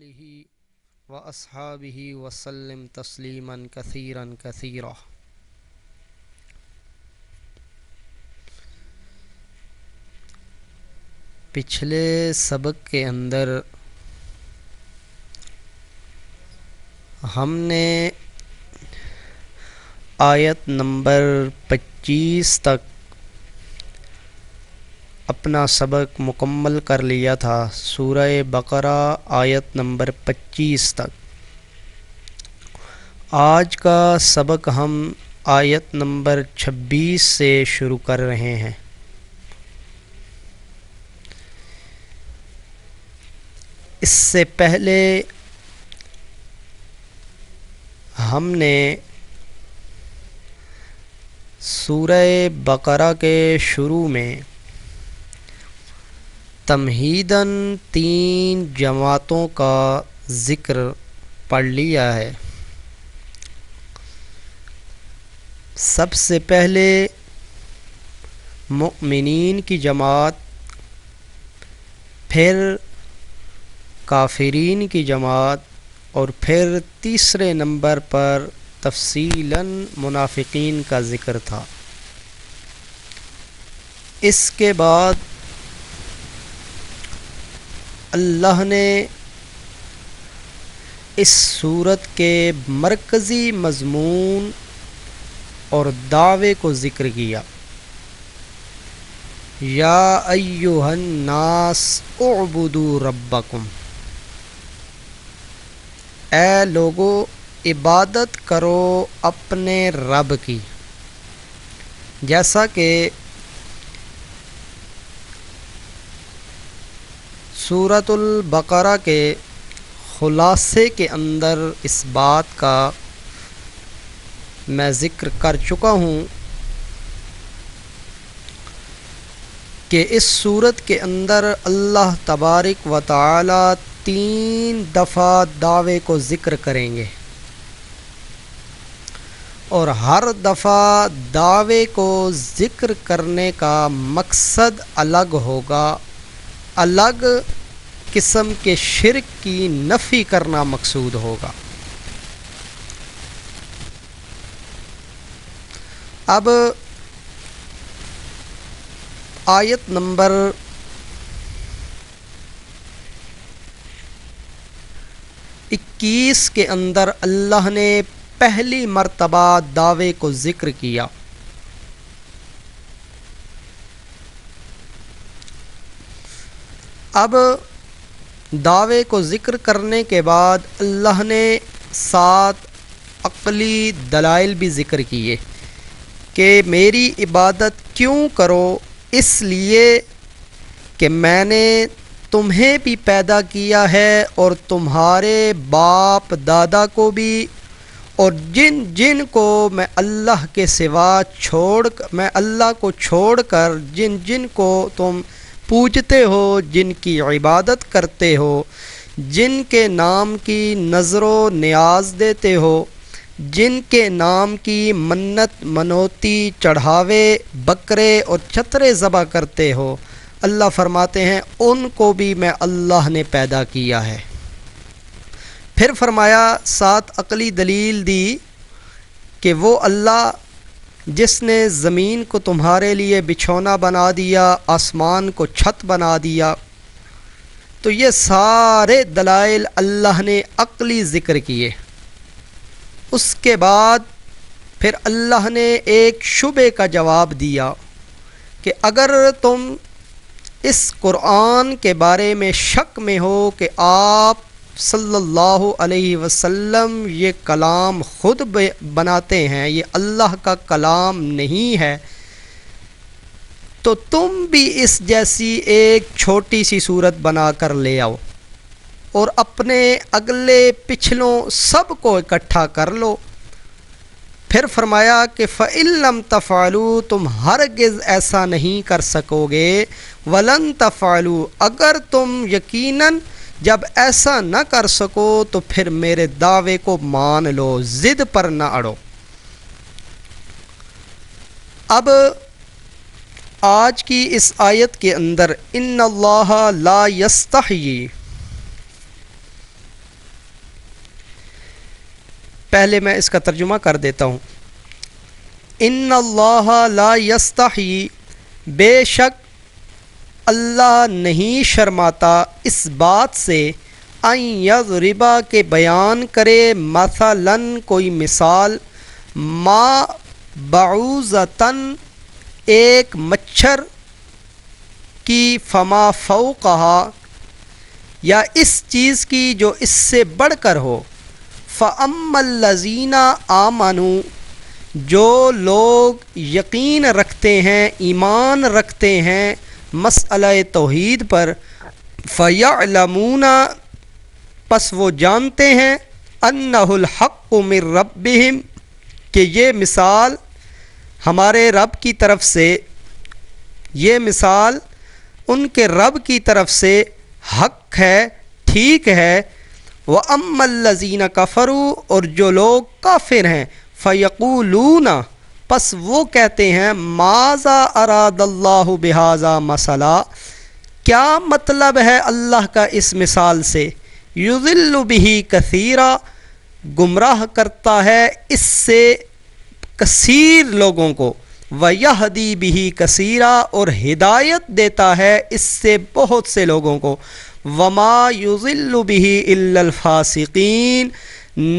آلہ واصحابہ وسلم تسلیما کثیرا کثیرا۔ پچھلے سبق کے اندر ہم نے آیت نمبر 25 تک اپنا سبق مکمل کر لیا تھا، سورہ بقرہ آیت نمبر 25 تک۔ آج کا سبق ہم آیت نمبر 26 سے شروع کر رہے ہیں۔ اس سے پہلے ہم نے سورہ بقرہ کے شروع میں تمہیداً 3 جماعتوں کا ذکر پڑھ لیا ہے۔ سب سے پہلے مؤمنین کی جماعت، پھر کافرین کی جماعت، اور پھر تیسرے نمبر پر تفصیلاً منافقین کا ذکر تھا۔ اس کے بعد اللہ نے اس سورت کے مرکزی مضمون اور دعوے کو ذکر کیا۔ یا ایھا الناس اعبدوا ربکم، اے لوگو عبادت کرو اپنے رب کی۔ جیسا کہ سورۃ البقرہ کے خلاصے کے اندر اس بات کا میں ذکر کر چکا ہوں کہ اس سورت کے اندر اللہ تبارک و تعالی 3 دفعہ دعوے کو ذکر کریں گے، اور ہر دفعہ دعوے کو ذکر کرنے کا مقصد الگ ہوگا۔ الگ قسم کے شرک کی نفی کرنا مقصود ہوگا۔ اب آیت نمبر 21 کے اندر اللہ نے پہلی مرتبہ دعوے کو ذکر کیا۔ اب دعوے کو ذکر کرنے کے بعد اللہ نے 7 عقلی دلائل بھی ذکر کیے کہ میری عبادت کیوں کرو، اس لیے کہ میں نے تمہیں بھی پیدا کیا ہے اور تمہارے باپ دادا کو بھی، اور جن جن کو میں اللہ کے سوا میں اللہ کو چھوڑ کر جن جن کو تم پوجتے ہو، جن کی عبادت کرتے ہو، جن کے نام کی نذر و نیاز دیتے ہو، جن کے نام کی منت منوتی چڑھاوے بکرے اور چترے ذبح کرتے ہو، اللہ فرماتے ہیں ان کو بھی میں اللہ نے پیدا کیا ہے۔ پھر فرمایا 7 عقلی دلیل دی کہ وہ اللہ جس نے زمین کو تمہارے لیے بچھونا بنا دیا، آسمان کو چھت بنا دیا۔ تو یہ سارے دلائل اللہ نے عقلی ذکر کیے۔ اس کے بعد پھر اللہ نے ایک شبہے کا جواب دیا کہ اگر تم اس قرآن کے بارے میں شک میں ہو کہ آپ صلی اللہ علیہ وسلم یہ کلام خود بناتے ہیں، یہ اللہ کا کلام نہیں ہے، تو تم بھی اس جیسی ایک چھوٹی سی صورت بنا کر لے آؤ اور اپنے اگلے پچھلوں سب کو اکٹھا کر لو۔ پھر فرمایا کہ فَإِن لَّمْ تَفْعَلُوا، تم ہرگز ایسا نہیں کر سکو گے، وَلَن تَفْعَلُوا، اگر تم یقیناً جب ایسا نہ کر سکو تو پھر میرے دعوے کو مان لو، ضد پر نہ اڑو۔ اب آج کی اس آیت کے اندر ان اللہ لا یستحیی، پہلے میں اس کا ترجمہ کر دیتا ہوں۔ ان اللہ لا یستحی، بے شک اللہ نہیں شرماتا اس بات سے، ان یضربا کہ بیان کرے، مثلاً کوئی مثال، ما بعوضتاً ایک مچھر کی، فما فوقہا یا اس چیز کی جو اس سے بڑھ کر ہو، فَأَمَّا الَّذِينَ آمَنُوا جو لوگ یقین رکھتے ہیں، ایمان رکھتے ہیں مسئلہ توحید پر، فَيَعْلَمُونَ پس وہ جانتے ہیں، أَنَّهُ الْحَقُّ مِن رَبِّهِمْ کہ یہ مثال ہمارے رب کی طرف سے، یہ مثال ان کے رب کی طرف سے حق ہے، ٹھیک ہے۔ وَأَمَّا الَّذِينَ كَفَرُوا اور جو لوگ کافر ہیں، فَيَقُولُونَ پس وہ کہتے ہیں، ماذا اراد اللہ بہذا مثلا کیا مطلب ہے اللہ کا اس مثال سے، یضل بہ کثیرا گمراہ کرتا ہے اس سے کثیر لوگوں کو، وَيَهْدِي بِهِ كَثِيرًا اور ہدایت دیتا ہے اس سے بہت سے لوگوں کو، وَمَا يُضِلُّ بِهِ إِلَّا الْفَاسِقِينَ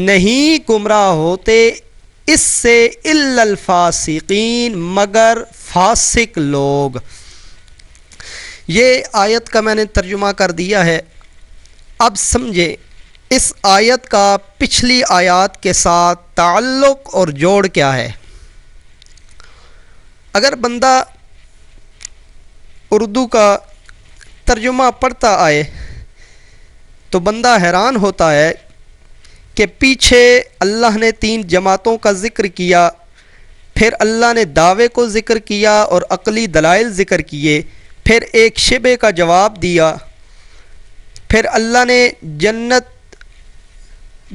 نہیں گمراہ ہوتے اس سے إِلَّا الْفَاسِقِينَ مگر فاسق لوگ۔ یہ آیت کا میں نے ترجمہ کر دیا ہے۔ اب سمجھے اس آیت کا پچھلی آیات کے ساتھ تعلق اور جوڑ کیا ہے۔ اگر بندہ اردو کا ترجمہ پڑھتا آئے تو بندہ حیران ہوتا ہے کہ پیچھے اللہ نے 3 جماعتوں کا ذکر کیا، پھر اللہ نے دعوے کو ذکر کیا اور عقلی دلائل ذکر کیے، پھر ایک شبہ کا جواب دیا، پھر اللہ نے جنت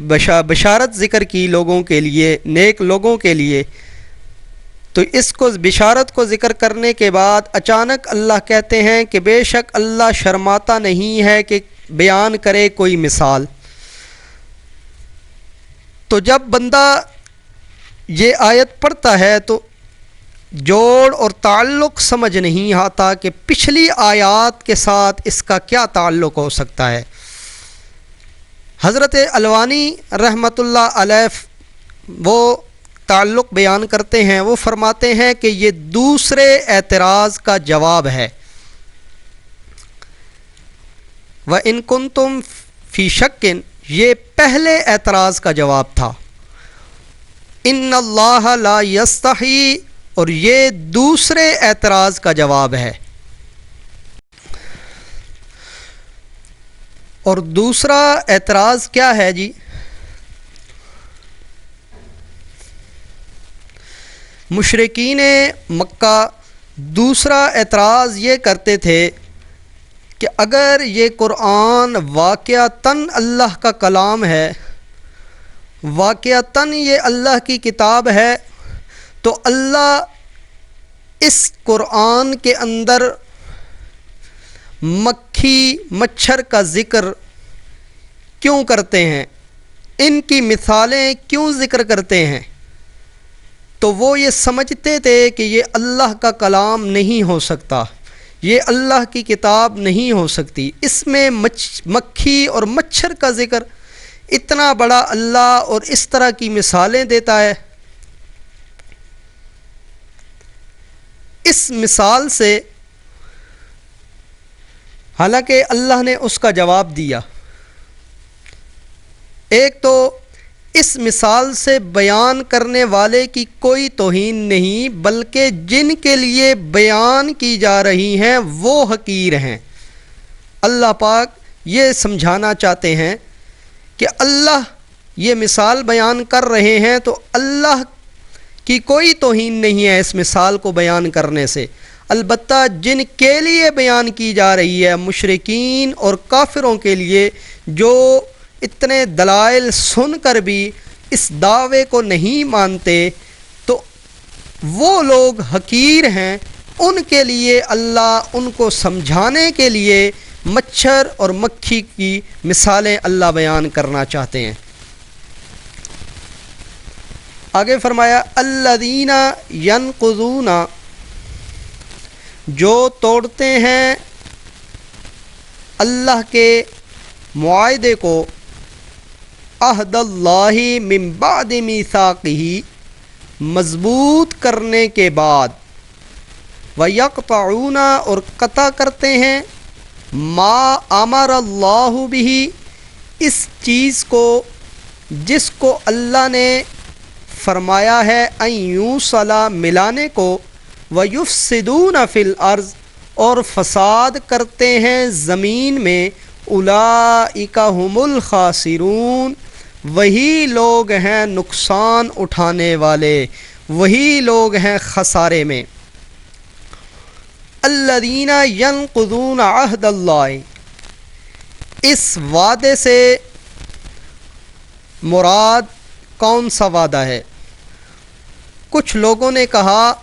بشارت ذکر کی لوگوں کے لیے، نیک لوگوں کے لیے۔ تو اس کو بشارت کو ذکر کرنے کے بعد اچانک اللہ کہتے ہیں کہ بے شک اللہ شرماتا نہیں ہے کہ بیان کرے کوئی مثال۔ تو جب بندہ یہ آیت پڑھتا ہے تو جوڑ اور تعلق سمجھ نہیں آتا کہ پچھلی آیات کے ساتھ اس کا کیا تعلق ہو سکتا ہے۔ حضرت الوانی رحمۃ اللہ علیہ وہ تعلق بیان کرتے ہیں، وہ فرماتے ہیں کہ یہ دوسرے اعتراض کا جواب ہے۔ وَإِن كُنتُم فِي شَكٍّ یہ پہلے اعتراض کا جواب تھا، ان اللہ لا یستحی اور یہ دوسرے اعتراض کا جواب ہے۔ اور دوسرا اعتراض کیا ہے جی؟ مشرکین مکہ دوسرا اعتراض یہ کرتے تھے کہ اگر یہ قرآن واقعتاً اللہ کا کلام ہے، واقعتاً یہ اللہ کی کتاب ہے، تو اللہ اس قرآن کے اندر مکھی مچھر کا ذکر کیوں کرتے ہیں، ان کی مثالیں کیوں ذکر کرتے ہیں؟ تو وہ یہ سمجھتے تھے کہ یہ اللہ کا کلام نہیں ہو سکتا، یہ اللہ کی کتاب نہیں ہو سکتی، اس میں مکھی اور مچھر کا ذکر، اتنا بڑا اللہ اور اس طرح کی مثالیں دیتا ہے۔ اس مثال سے حالانکہ اللہ نے اس کا جواب دیا، ایک تو اس مثال سے بیان کرنے والے کی کوئی توہین نہیں، بلکہ جن کے لیے بیان کی جا رہی ہیں وہ حقیر ہیں۔ اللہ پاک یہ سمجھانا چاہتے ہیں کہ اللہ یہ مثال بیان کر رہے ہیں تو اللہ کی کوئی توہین نہیں ہے اس مثال کو بیان کرنے سے، البتہ جن کے لیے بیان کی جا رہی ہے، مشرکین اور کافروں کے لیے جو اتنے دلائل سن کر بھی اس دعوے کو نہیں مانتے، تو وہ لوگ حقیر ہیں، ان کے لیے اللہ ان کو سمجھانے کے لیے مچھر اور مکھی کی مثالیں اللہ بیان کرنا چاہتے ہیں۔ آگے فرمایا الذین ینقضون، جو توڑتے ہیں اللہ کے معاہدے کو، عہد اللہ من بعد میثاقہ، مضبوط کرنے کے بعد، وَيَقْطَعُونَ، اور قطع کرتے ہیں، ما امر اللہ بہ، اس چیز کو جس کو اللہ نے فرمایا ہے، ان یوصل، ملانے کو، وَيُفْسِدُونَ فِي الْأَرْضِ، اور فساد کرتے ہیں زمین میں، اولئک ھم الخاسرون، وہی لوگ ہیں نقصان اٹھانے والے، وہی لوگ ہیں خسارے میں۔ الذین ینقضون عہد اللہ، اس وعدے سے مراد کون سا وعدہ ہے؟ کچھ لوگوں نے کہا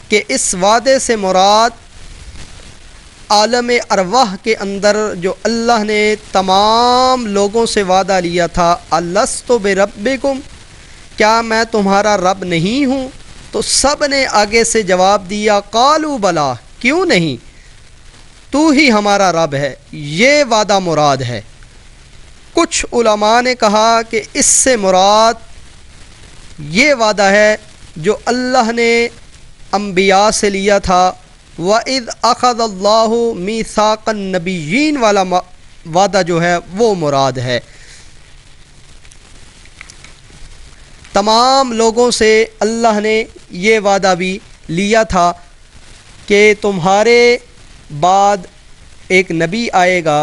کہ اس وعدے سے مراد عالم ارواح کے اندر جو اللہ نے تمام لوگوں سے وعدہ لیا تھا، الست بربکم، کیا میں تمہارا رب نہیں ہوں؟ تو سب نے آگے سے جواب دیا قالوا بلا، کیوں نہیں، تو ہی ہمارا رب ہے، یہ وعدہ مراد ہے۔ کچھ علماء نے کہا کہ اس سے مراد یہ وعدہ ہے جو اللہ نے انبیاء سے لیا تھا، وَإِذْ أَخَذَ اللَّهُ مِيثَاقَ النَّبِيِّينَ والا وعدہ جو ہے وہ مراد ہے۔ تمام لوگوں سے اللہ نے یہ وعدہ بھی لیا تھا کہ تمہارے بعد ایک نبی آئے گا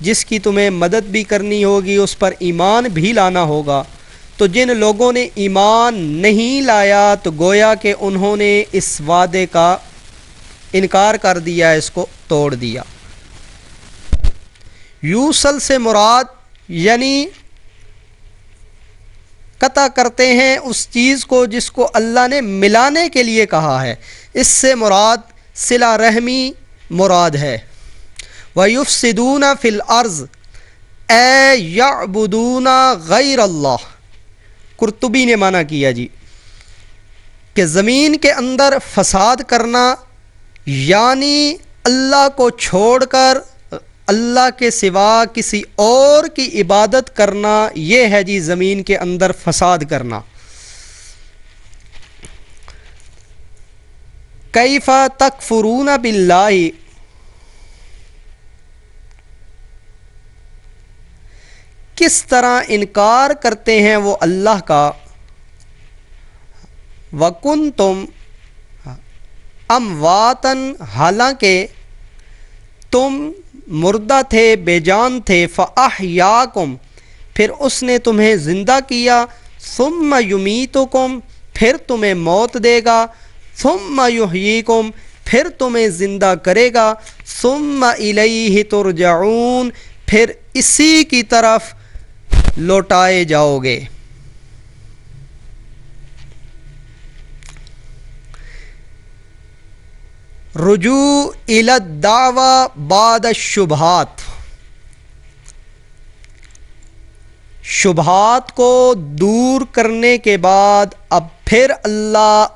جس کی تمہیں مدد بھی کرنی ہوگی، اس پر ایمان بھی لانا ہوگا۔ تو جن لوگوں نے ایمان نہیں لایا تو گویا کہ انہوں نے اس وعدے کا انکار کر دیا، اس کو توڑ دیا۔ یوصل سے مراد یعنی قطع کرتے ہیں اس چیز کو جس کو اللہ نے ملانے کے لیے کہا ہے، اس سے مراد صلہ رحمی مراد ہے۔ وَيُفْسِدُونَ فِي الْأَرْضِ، اے یعبدون غیر اللہ، قرطبی نے معنی کیا جی کہ زمین کے اندر فساد کرنا یعنی اللہ کو چھوڑ کر اللہ کے سوا کسی اور کی عبادت کرنا، یہ ہے جی زمین کے اندر فساد کرنا۔ کیف تکفرون باللہ، کس طرح انکار کرتے ہیں وہ اللہ کا، وَكُنْتُمْ امواتن، حالانکہ تم مردہ تھے، بے جان تھے، فَأَحْيَاكُمْ، پھر اس نے تمہیں زندہ کیا، ثُمَّ يُمِيتُكُمْ، پھر تمہیں موت دے گا، ثُمَّ يُحْيِيكُمْ، پھر تمہیں زندہ کرے گا، ثُمَّ إِلَيْهِ تُرْجَعُونَ، پھر اسی کی طرف لوٹائے جاؤ گے۔ رجوع الی الدعوی بعد الشبہات، شبہات کو دور کرنے کے بعد اب پھر اللہ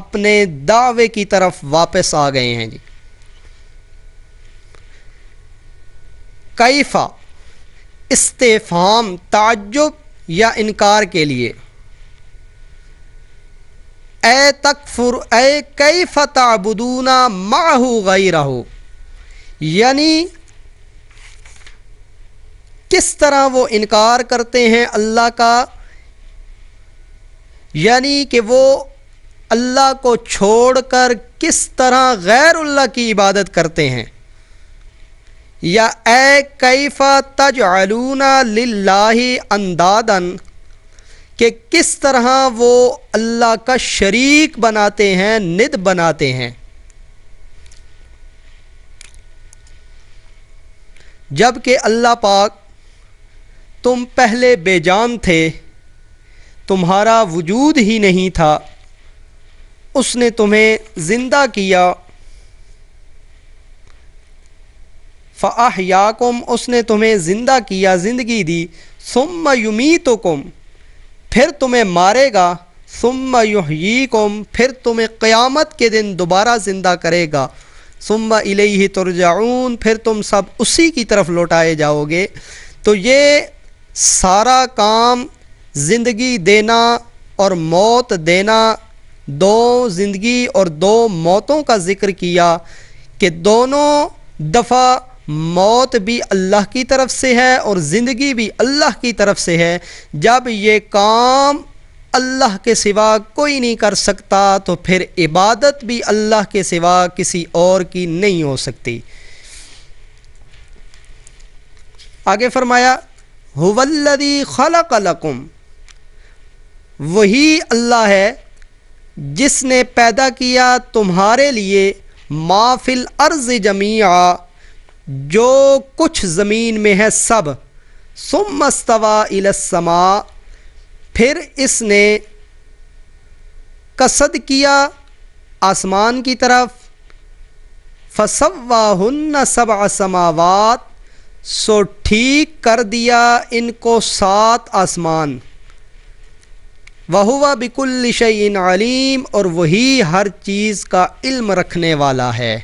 اپنے دعوے کی طرف واپس آ گئے ہیں جی۔ کیفا، استفہام تعجب یا انکار کے لیے، اے تکفر، اے کیف تعبدون معہ غیرہ، یعنی کس طرح وہ انکار کرتے ہیں اللہ کا، یعنی کہ وہ اللہ کو چھوڑ کر کس طرح غیر اللہ کی عبادت کرتے ہیں، یا اے کیف تجعلون للہ اندادا، کہ کس طرح وہ اللہ کا شریک بناتے ہیں، ند بناتے ہیں، جب کہ اللہ پاک تم پہلے بے جان تھے، تمہارا وجود ہی نہیں تھا، اس نے تمہیں زندہ کیا، فَأَحْيَاكُمْ، اس نے تمہیں زندہ کیا، زندگی دی، ثُمَّ يُمِيتُكُمْ، پھر تمہیں مارے گا، ثم یحییکم، پھر تمہیں قیامت کے دن دوبارہ زندہ کرے گا، ثم الیہ ترجعون، پھر تم سب اسی کی طرف لوٹائے جاؤ گے۔ تو یہ سارا کام زندگی دینا اور موت دینا، دو زندگی اور دو موتوں کا ذکر کیا کہ دونوں دفعہ موت بھی اللہ کی طرف سے ہے اور زندگی بھی اللہ کی طرف سے ہے۔ جب یہ کام اللہ کے سوا کوئی نہیں کر سکتا تو پھر عبادت بھی اللہ کے سوا کسی اور کی نہیں ہو سکتی۔ آگے فرمایا هو الذی خلق لکم، وہی اللہ ہے جس نے پیدا کیا تمہارے لیے ما فی الارض جمیعا، جو کچھ زمین میں ہے سب، ثم استوی الی السماء، پھر اس نے قصد کیا آسمان کی طرف، فسواہن سبع سماوات، سو ٹھیک کر دیا ان کو 7 آسمان، وَهُوَ بِكُلِّ شَيْءٍ عَلِيمٌ، اور وہی ہر چیز کا علم رکھنے والا ہے۔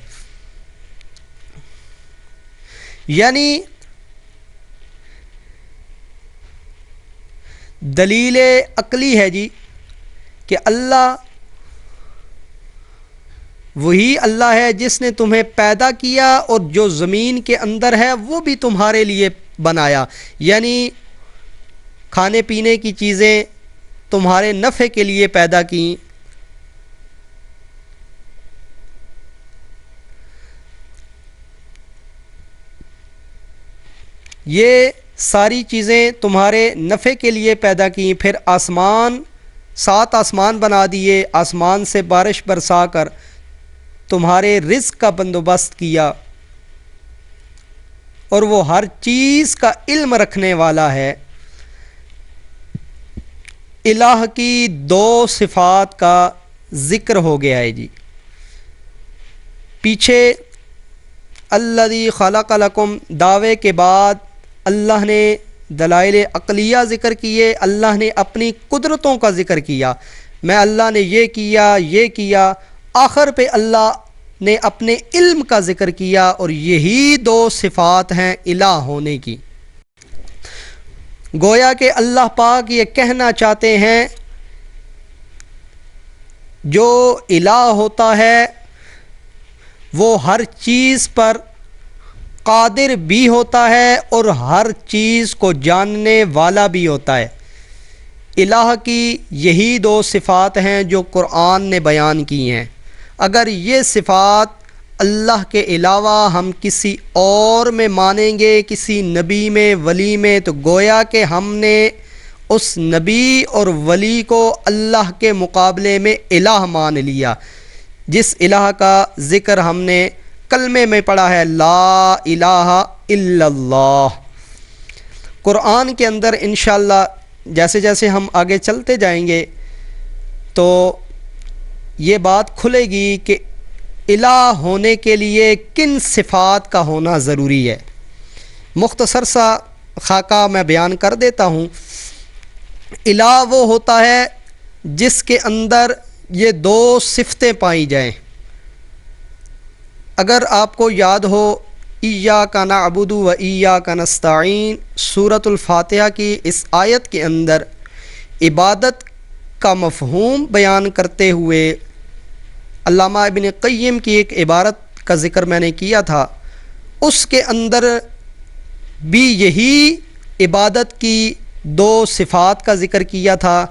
یعنی دلیل عقلی ہے جی کہ اللہ وہی اللہ ہے جس نے تمہیں پیدا کیا اور جو زمین کے اندر ہے وہ بھی تمہارے لیے بنایا، یعنی کھانے پینے کی چیزیں تمہارے نفع کے لیے پیدا کی۔ یہ ساری چیزیں تمہارے نفع کے لیے پیدا کی، پھر آسمان 7 آسمان بنا دیے، آسمان سے بارش برسا کر تمہارے رزق کا بندوبست کیا، اور وہ ہر چیز کا علم رکھنے والا ہے۔ الہ کی 2 صفات کا ذکر ہو گیا ہے جی۔ پیچھے الذی خلق لکم دعوے کے بعد اللہ نے دلائل عقلیہ ذکر کیے، اللہ نے اپنی قدرتوں کا ذکر کیا، میں اللہ نے یہ کیا یہ کیا، آخر پہ اللہ نے اپنے علم کا ذکر کیا، اور یہی 2 صفات ہیں الہ ہونے کی۔ گویا کہ اللہ پاک یہ کہنا چاہتے ہیں جو الہ ہوتا ہے وہ ہر چیز پر قادر بھی ہوتا ہے اور ہر چیز کو جاننے والا بھی ہوتا ہے۔ الہ کی یہی 2 صفات ہیں جو قرآن نے بیان کی ہیں۔ اگر یہ صفات اللہ کے علاوہ ہم کسی اور میں مانیں گے، کسی نبی میں، ولی میں، تو گویا کہ ہم نے اس نبی اور ولی کو اللہ کے مقابلے میں الہ مان لیا، جس الہ کا ذکر ہم نے کلمے میں پڑھا ہے، لا الہ الا اللہ۔ قرآن کے اندر انشاءاللہ جیسے جیسے ہم آگے چلتے جائیں گے تو یہ بات کھلے گی کہ الہ ہونے کے لیے کن صفات کا ہونا ضروری ہے۔ مختصر سا خاکہ میں بیان کر دیتا ہوں۔ الہ وہ ہوتا ہے جس کے اندر یہ 2 صفتیں پائی جائیں۔ اگر آپ کو یاد ہو ایاک نعبد و ایاک نستعین، سورۃ الفاتحہ کی اس آیت کے اندر عبادت کا مفہوم بیان کرتے ہوئے علامہ ابن قیم کی ایک عبارت کا ذکر میں نے کیا تھا، اس کے اندر بھی یہی عبادت کی 2 صفات کا ذکر کیا تھا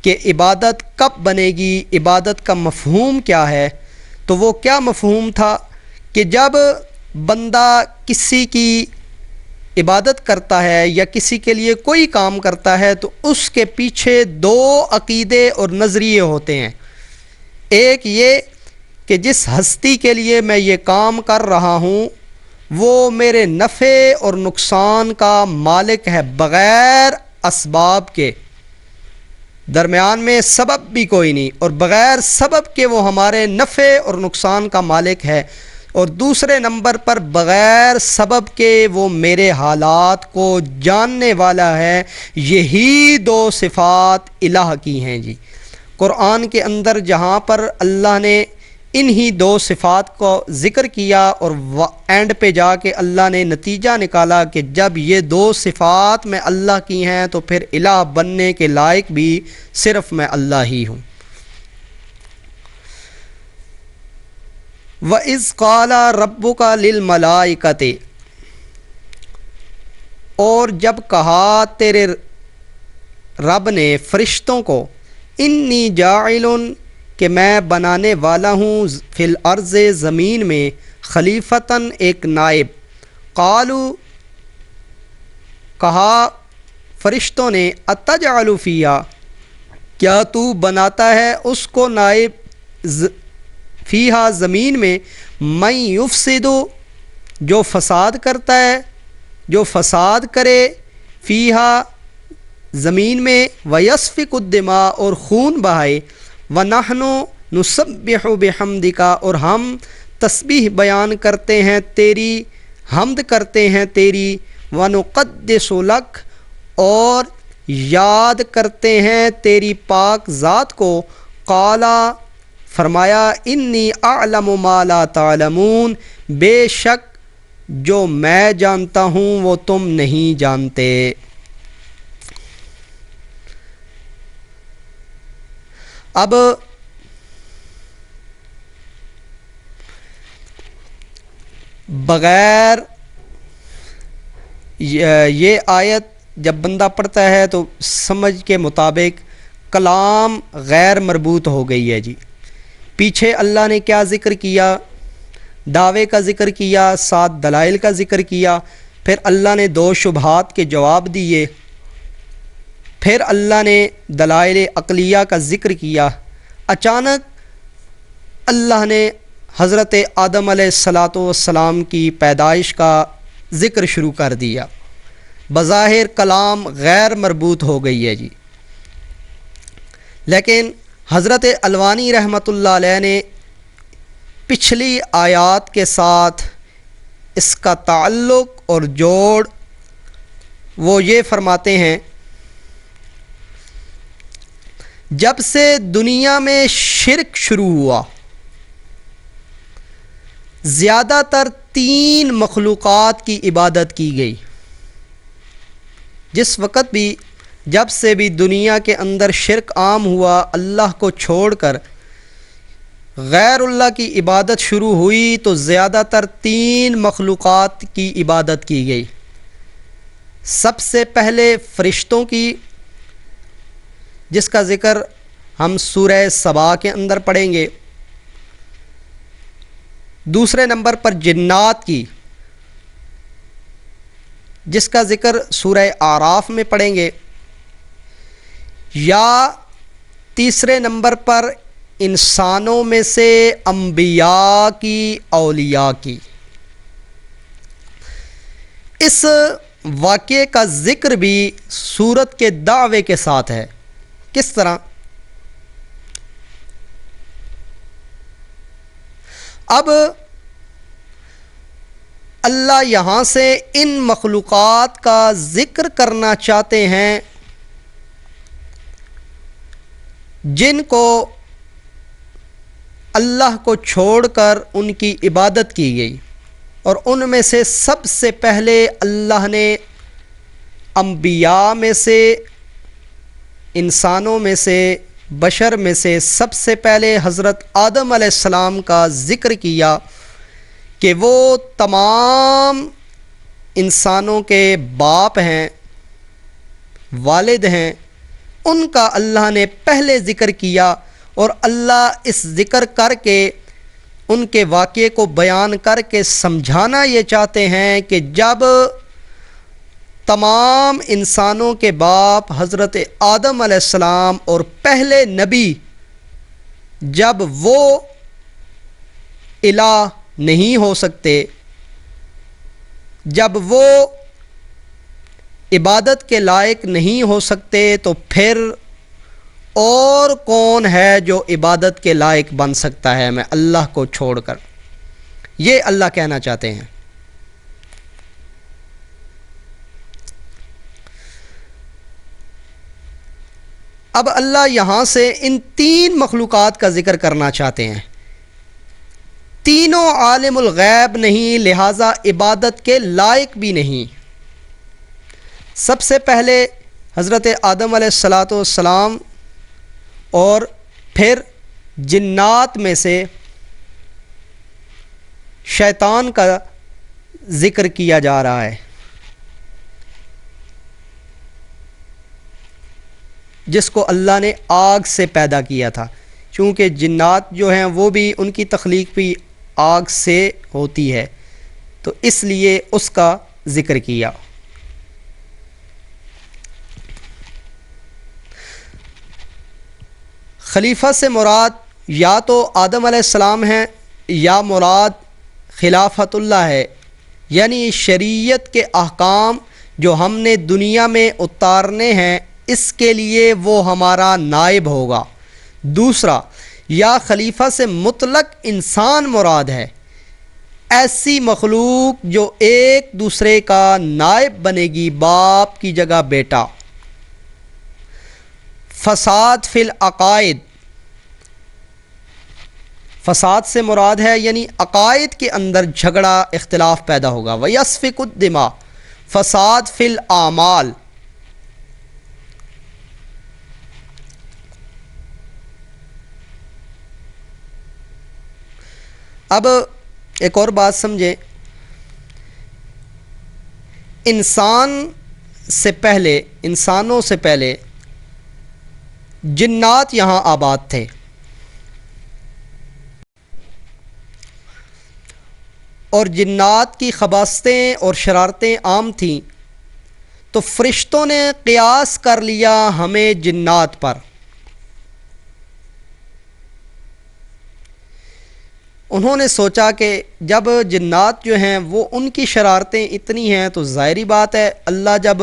کہ عبادت کب بنے گی، عبادت کا مفہوم کیا ہے۔ تو وہ کیا مفہوم تھا کہ جب بندہ کسی کی عبادت کرتا ہے یا کسی کے لیے کوئی کام کرتا ہے تو اس کے پیچھے 2 عقیدے اور نظریے ہوتے ہیں۔ ایک یہ کہ جس ہستی کے لیے میں یہ کام کر رہا ہوں وہ میرے نفع اور نقصان کا مالک ہے، بغیر اسباب کے، درمیان میں سبب بھی کوئی نہیں، اور بغیر سبب کے وہ ہمارے نفع اور نقصان کا مالک ہے۔ اور دوسرے نمبر پر بغیر سبب کے وہ میرے حالات کو جاننے والا ہے۔ یہی دو صفات الہ کی ہیں جی۔ قرآن کے اندر جہاں پر اللہ نے انہی دو صفات کو ذکر کیا اور اینڈ پہ جا کے اللہ نے نتیجہ نکالا کہ جب یہ دو صفات میں اللہ کی ہیں تو پھر الہ بننے کے لائق بھی صرف میں اللہ ہی ہوں۔ وَإِذْ قَالَ رَبُّكَ لِلْمَلَائِكَةِ، اور جب کہا تیرے رب نے فرشتوں کو، انی جاعل، کہ میں بنانے والا ہوں فی الارض، زمین میں، خلیفتاً ایک نائب۔ قالو، کہا فرشتوں نے، اتجعل فیہا، کیا تو بناتا ہے اس کو نائب فیہا، زمین میں، من یفسد، جو فساد کرتا ہے، جو فساد کرے، فیہا، زمین میں، ویسفک الدماء، اور خون بہائے، ونحن نسبح بحمدک، اور ہم تسبیح بیان کرتے ہیں تیری، حمد کرتے ہیں تیری، ونقدس لک، اور یاد کرتے ہیں تیری پاک ذات کو۔ قالا، فرمایا، انی اعلم ما لا تعلمون، بے شک جو میں جانتا ہوں وہ تم نہیں جانتے۔ اب بغیر یہ آیت جب بندہ پڑھتا ہے تو سمجھ کے مطابق کلام غیر مربوط ہو گئی ہے جی۔ پیچھے اللہ نے کیا ذکر کیا؟ دعوے کا ذکر کیا، 7 دلائل کا ذکر کیا، پھر اللہ نے 2 شبہات کے جواب دیے، پھر اللہ نے دلائل عقلیہ کا ذکر کیا۔ اچانک اللہ نے حضرت آدم علیہ السلام کی پیدائش کا ذکر شروع کر دیا۔ بظاہر کلام غیر مربوط ہو گئی ہے جی، لیکن حضرت الوانی رحمۃ اللہ علیہ نے پچھلی آیات کے ساتھ اس کا تعلق اور جوڑ وہ یہ فرماتے ہیں، جب سے دنیا میں شرک شروع ہوا، زیادہ تر 3 مخلوقات کی عبادت کی گئی۔ جس وقت بھی، جب سے بھی دنیا کے اندر شرک عام ہوا، اللہ کو چھوڑ کر غیر اللہ کی عبادت شروع ہوئی، تو زیادہ تر 3 مخلوقات کی عبادت کی گئی۔ سب سے پہلے فرشتوں کی، جس کا ذکر ہم سورہ سبا کے اندر پڑھیں گے۔ دوسرے نمبر پر جنات کی، جس کا ذکر سورہ اعراف میں پڑھیں گے۔ یا تیسرے نمبر پر انسانوں میں سے انبیاء کی، اولیاء کی۔ اس واقعے کا ذکر بھی سورت کے دعوے کے ساتھ ہے۔ کس طرح؟ اب اللہ یہاں سے ان مخلوقات کا ذکر کرنا چاہتے ہیں جن کو اللہ کو چھوڑ کر ان کی عبادت کی گئی، اور ان میں سے سب سے پہلے اللہ نے انبیاء میں سے، انسانوں میں سے، بشر میں سے سب سے پہلے حضرت آدم علیہ السلام کا ذکر کیا کہ وہ تمام انسانوں کے باپ ہیں، والد ہیں۔ ان کا اللہ نے پہلے ذکر کیا، اور اللہ اس ذکر کر کے ان کے واقعے کو بیان کر کے سمجھانا یہ چاہتے ہیں کہ جب تمام انسانوں کے باپ حضرت آدم علیہ السلام اور پہلے نبی، جب وہ الہ نہیں ہو سکتے، جب وہ عبادت کے لائق نہیں ہو سکتے، تو پھر اور کون ہے جو عبادت کے لائق بن سکتا ہے میں اللہ کو چھوڑ کر؟ یہ اللہ کہنا چاہتے ہیں۔ اب اللہ یہاں سے ان تین مخلوقات کا ذکر کرنا چاہتے ہیں۔ تینوں عالم الغیب نہیں، لہٰذا عبادت کے لائق بھی نہیں۔ سب سے پہلے حضرت آدم علیہ السلام اور پھر جنات میں سے شیطان کا ذکر کیا جا رہا ہے، جس کو اللہ نے آگ سے پیدا کیا تھا، چونکہ جنات جو ہیں وہ بھی ان کی تخلیق بھی آگ سے ہوتی ہے، تو اس لیے اس کا ذکر کیا۔ خلیفہ سے مراد یا تو آدم علیہ السلام ہیں یا مراد خلافت اللہ ہے، یعنی شریعت کے احکام جو ہم نے دنیا میں اتارنے ہیں اس کے لیے وہ ہمارا نائب ہوگا۔ دوسرا، یا خلیفہ سے مطلق انسان مراد ہے، ایسی مخلوق جو ایک دوسرے کا نائب بنے گی، باپ کی جگہ بیٹا۔ فساد فی العقائد، فساد سے مراد ہے یعنی عقائد کے اندر جھگڑا اختلاف پیدا ہوگا۔ وَيَسْفِكُ الدِّمَاء، فساد فی الاعمال، اب ایک اور بات سمجھیں، انسانوں سے پہلے جنات یہاں آباد تھے، اور جنات کی خباثتیں اور شرارتیں عام تھیں، تو فرشتوں نے قیاس کر لیا ہمیں جنات پر۔ انہوں نے سوچا کہ جب جنات جو ہیں وہ ان کی شرارتیں اتنی ہیں تو ظاہری بات ہے اللہ جب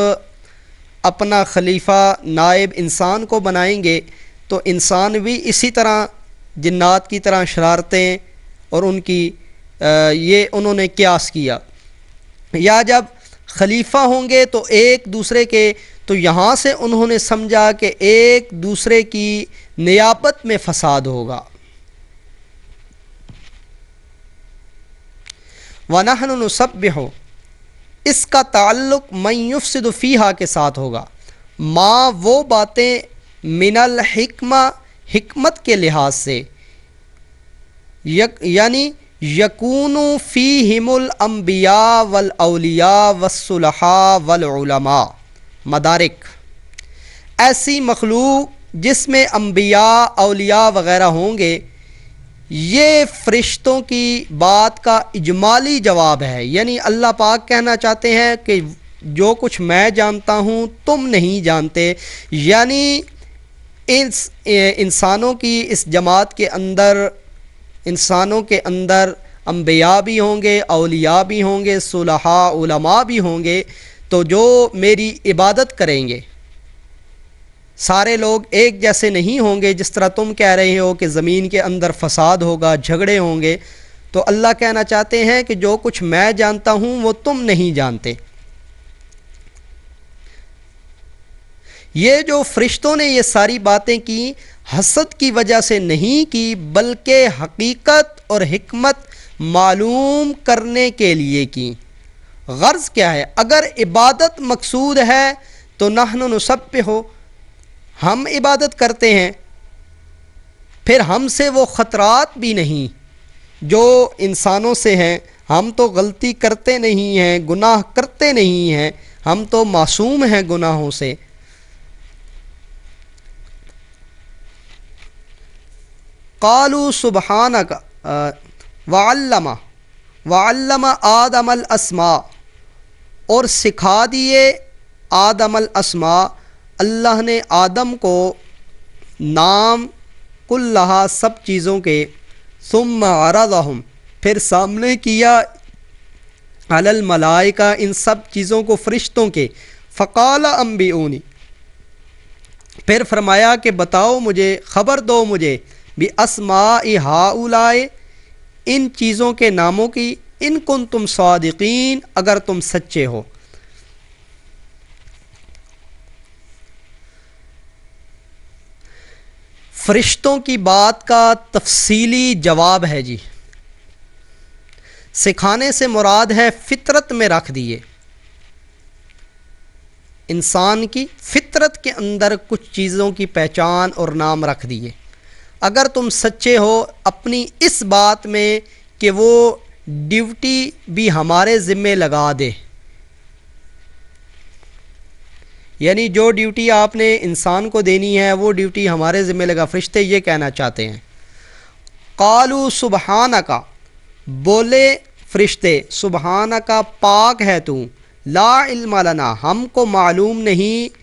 اپنا خلیفہ نائب انسان کو بنائیں گے تو انسان بھی اسی طرح جنات کی طرح شرارتیں اور ان کی یہ انہوں نے قیاس کیا، یا جب خلیفہ ہوں گے تو ایک دوسرے کے، تو یہاں سے انہوں نے سمجھا کہ ایک دوسرے کی نیابت میں فساد ہوگا۔ وَنَحْنُ نُسَبِّحُ، اس کا تعلق مَن يُفْسِدُ فِيهَا کے ساتھ ہوگا، ما وہ باتیں من الحکمہ حکمت کے لحاظ سے، یعنی یکون فیہم الانبیاء والاولیاء والصلحاء والعلماء، مدارک، ایسی مخلوق جس میں انبیاء اولیاء وغیرہ ہوں گے، یہ فرشتوں کی بات کا اجمالی جواب ہے، یعنی اللہ پاک کہنا چاہتے ہیں کہ جو کچھ میں جانتا ہوں تم نہیں جانتے، یعنی انسانوں کی اس جماعت کے اندر، انسانوں کے اندر انبیاء بھی ہوں گے، اولیاء بھی ہوں گے، صلحاء علماء بھی ہوں گے، تو جو میری عبادت کریں گے سارے لوگ ایک جیسے نہیں ہوں گے، جس طرح تم کہہ رہے ہو کہ زمین کے اندر فساد ہوگا، جھگڑے ہوں گے، تو اللہ کہنا چاہتے ہیں کہ جو کچھ میں جانتا ہوں وہ تم نہیں جانتے۔ یہ جو فرشتوں نے یہ ساری باتیں کی حسد کی وجہ سے نہیں کی، بلکہ حقیقت اور حکمت معلوم کرنے کے لیے کی۔ غرض کیا ہے؟ اگر عبادت مقصود ہے تو نحن نسبح، ہم عبادت کرتے ہیں، پھر ہم سے وہ خطرات بھی نہیں جو انسانوں سے ہیں، ہم تو غلطی کرتے نہیں ہیں، گناہ کرتے نہیں ہیں، ہم تو معصوم ہیں گناہوں سے۔ قالوا سبحانک وعلم آدم الاسماء، اور سکھا دیے آدم الاسماء، اللہ نے آدم کو نام کلہا سب چیزوں کے، ثم عرضہم پھر سامنے کیا، علی الملائکہ ان سب چیزوں کو فرشتوں کے، فقال انبئونی پھر فرمایا کہ بتاؤ مجھے، خبر دو مجھے، باسماء ہؤلاء ان چیزوں کے ناموں کی، ان کنتم صادقین، اگر تم سچے ہو۔ فرشتوں کی بات کا تفصیلی جواب ہے جی، سکھانے سے مراد ہے فطرت میں رکھ دیے، انسان کی فطرت کے اندر کچھ چیزوں کی پہچان اور نام رکھ دیے۔ اگر تم سچے ہو اپنی اس بات میں کہ وہ ڈیوٹی بھی ہمارے ذمے لگا دے، یعنی جو ڈیوٹی آپ نے انسان کو دینی ہے وہ ڈیوٹی ہمارے ذمہ لگا، فرشتے یہ کہنا چاہتے ہیں۔ قالوا سبحانک، بولے فرشتے سبحانک، پاک ہے تو، لا علم لنا، ہم کو معلوم نہیں،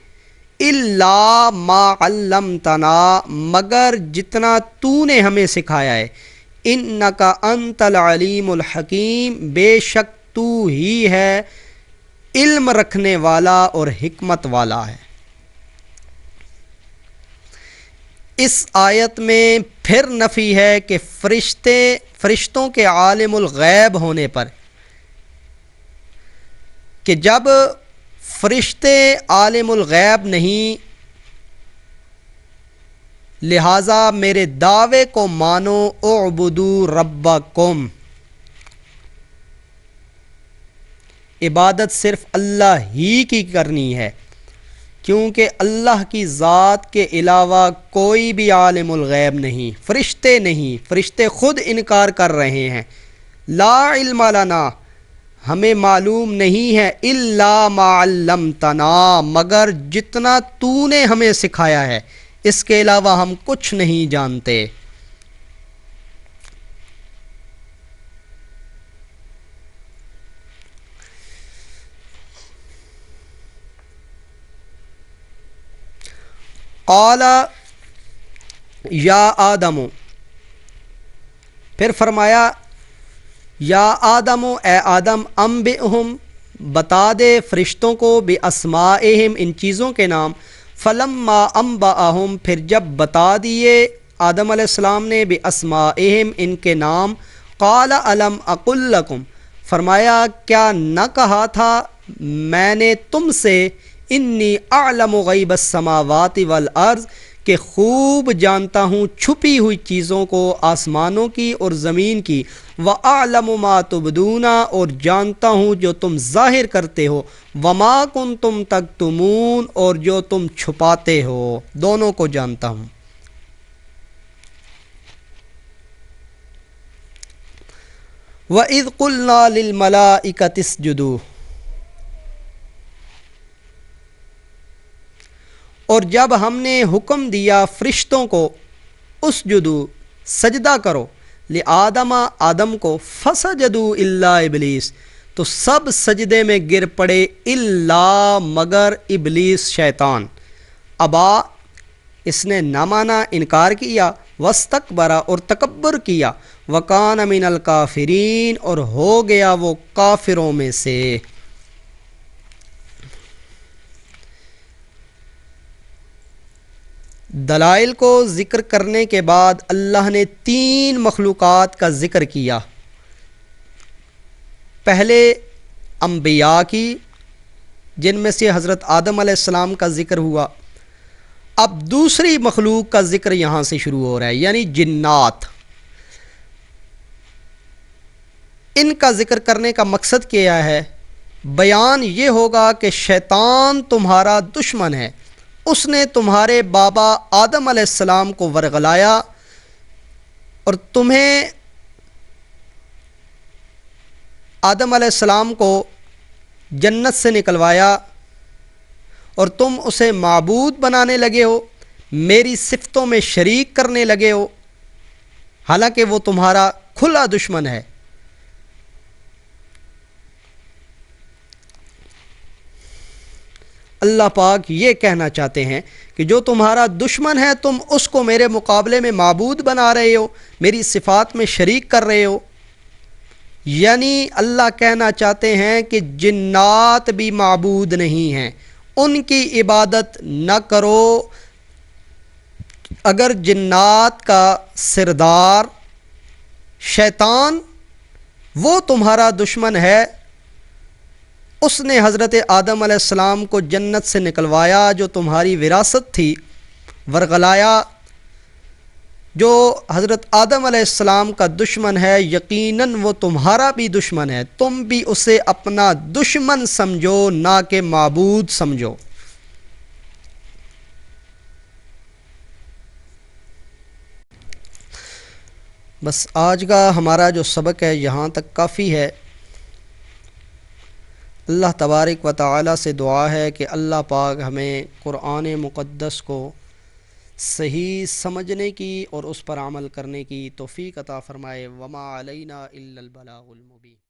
الا ما علمتنا، مگر جتنا تو نے ہمیں سکھایا ہے، انک انت العلیم الحکیم، بے شک تو ہی ہے علم رکھنے والا اور حکمت والا ہے۔ اس آیت میں پھر نفی ہے کہ فرشتوں کے عالم الغیب ہونے پر، کہ جب فرشتے عالم الغیب نہیں، لہٰذا میرے دعوے کو مانو، اعبدوا ربکم، عبادت صرف اللہ ہی کی کرنی ہے، کیونکہ اللہ کی ذات کے علاوہ کوئی بھی عالم الغیب نہیں، فرشتے نہیں، فرشتے خود انکار کر رہے ہیں۔ لا علم لنا، ہمیں معلوم نہیں ہے، الا ما علمتنا، مگر جتنا تو نے ہمیں سکھایا ہے، اس کے علاوہ ہم کچھ نہیں جانتے۔ قال یا آدم، پھر فرمایا یا آدم، اے آدم، انبئہم، بتا دے فرشتوں کو، باسمائہم، ان چیزوں کے نام، فلما انبأہم، پھر جب بتا دیے آدم علیہ السلام نے باسمائہم، ان کے نام، قال الم اقل لکم، فرمایا کیا نہ کہا تھا میں نے تم سے، انی اعلم غیب السماوات والارض، کہ خوب جانتا ہوں چھپی ہوئی چیزوں کو، آسمانوں کی اور زمین کی، وَأَعْلَمُ مَا تُبْدُونَ، اور جانتا ہوں جو تم ظاہر کرتے ہو، وَمَا كُنْتُمْ تَكْتُمُونَ، اور جو تم چھپاتے ہو، دونوں کو جانتا ہوں۔ وَإِذْ قُلْنَا لِلْمَلَائِكَةِ اسْجُدُوا، اور جب ہم نے حکم دیا فرشتوں کو، اسجدو، سجدہ کرو، لآدم، آدم کو، فسجدوا الا ابلیس، تو سب سجدے میں گر پڑے، الا، مگر ابلیس شیطان، ابا، اس نے نہ مانا، انکار کیا، واستکبر، اور تکبر کیا، وکان من الکافرین، اور ہو گیا وہ کافروں میں سے۔ دلائل کو ذکر کرنے کے بعد اللہ نے 3 مخلوقات کا ذکر کیا، پہلے انبیاء کی، جن میں سے حضرت آدم علیہ السلام کا ذکر ہوا، اب دوسری مخلوق کا ذکر یہاں سے شروع ہو رہا ہے، یعنی جنات۔ ان کا ذکر کرنے کا مقصد کیا ہے؟ بیان یہ ہوگا کہ شیطان تمہارا دشمن ہے، اس نے تمہارے بابا آدم علیہ السلام کو ورغلایا اور تمہیں آدم علیہ السلام کو جنت سے نکلوایا، اور تم اسے معبود بنانے لگے ہو، میری صفتوں میں شریک کرنے لگے ہو، حالانکہ وہ تمہارا کھلا دشمن ہے۔ اللہ پاک یہ کہنا چاہتے ہیں کہ جو تمہارا دشمن ہے تم اس کو میرے مقابلے میں معبود بنا رہے ہو، میری صفات میں شریک کر رہے ہو۔ یعنی اللہ کہنا چاہتے ہیں کہ جنات بھی معبود نہیں ہیں، ان کی عبادت نہ کرو۔ اگر جنات کا سردار شیطان وہ تمہارا دشمن ہے، اس نے حضرت آدم علیہ السلام کو جنت سے نکلوایا جو تمہاری وراثت تھی، ورغلایا۔ جو حضرت آدم علیہ السلام کا دشمن ہے یقیناً وہ تمہارا بھی دشمن ہے، تم بھی اسے اپنا دشمن سمجھو نہ کہ معبود سمجھو۔ بس آج کا ہمارا جو سبق ہے یہاں تک کافی ہے۔ اللہ تبارک و تعالی سے دعا ہے کہ اللہ پاک ہمیں قرآن مقدس کو صحیح سمجھنے کی اور اس پر عمل کرنے کی توفیق عطا فرمائے۔ وما علینا الا البلاغ المبین۔